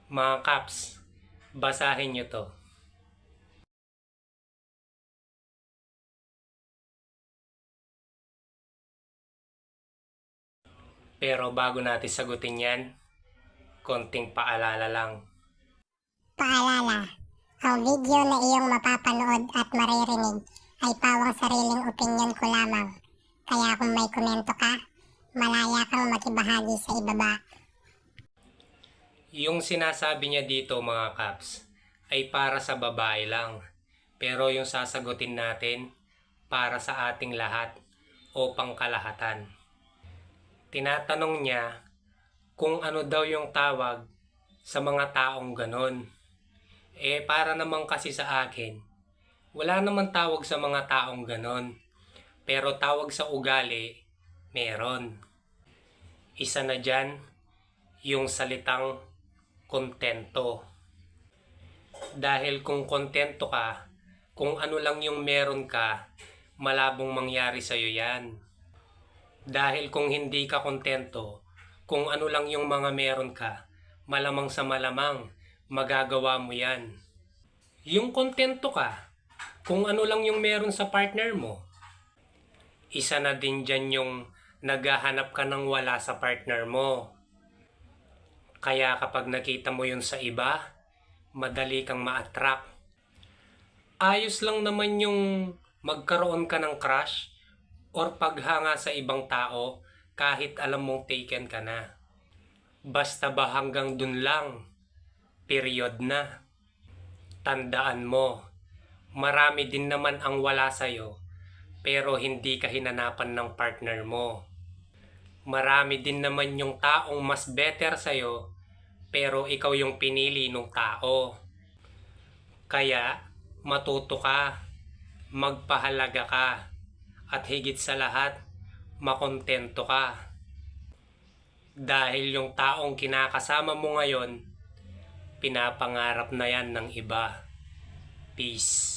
Mga Kaps, basahin nyo to. Pero bago natin sagutin yan, konting paalala lang. Paalala, ang video na iyong mapapanood at maririnig ay pawang sariling opinyon ko lamang. Kaya kung may komento ka, malaya kang makibahagi sa ibaba. Yung sinasabi niya dito mga Kaps, ay para sa babae lang. Pero yung sasagutin natin, para sa ating lahat o pangkalahatan. Tinatanong niya kung ano daw yung tawag sa mga taong ganon. Para naman kasi sa akin, wala naman tawag sa mga taong ganon. Pero tawag sa ugali, meron. Isa na dyan, yung salitang kontento. Dahil kung kontento ka, kung ano lang yung meron ka, malabong mangyari sa'yo yan. Dahil kung hindi ka kontento, kung ano lang yung mga meron ka, malamang sa malamang, magagawa mo yan. Yung kontento ka, kung ano lang yung meron sa partner mo, isa na din dyan yung naghahanap ka ng wala sa partner mo. Kaya kapag nakita mo yun sa iba, madali kang ma-attract. Ayos lang naman yung magkaroon ka ng crush or paghanga sa ibang tao kahit alam mong taken ka na. Basta ba hanggang dun lang, period na. Tandaan mo, marami din naman ang wala sa'yo pero hindi ka hinanapan ng partner mo. Marami din naman yung taong mas better sa'yo pero ikaw yung pinili ng tao. Kaya matuto ka, magpahalaga ka, at higit sa lahat, makontento ka. Dahil yung taong kinakasama mo ngayon, pinapangarap na yan ng iba. Peace.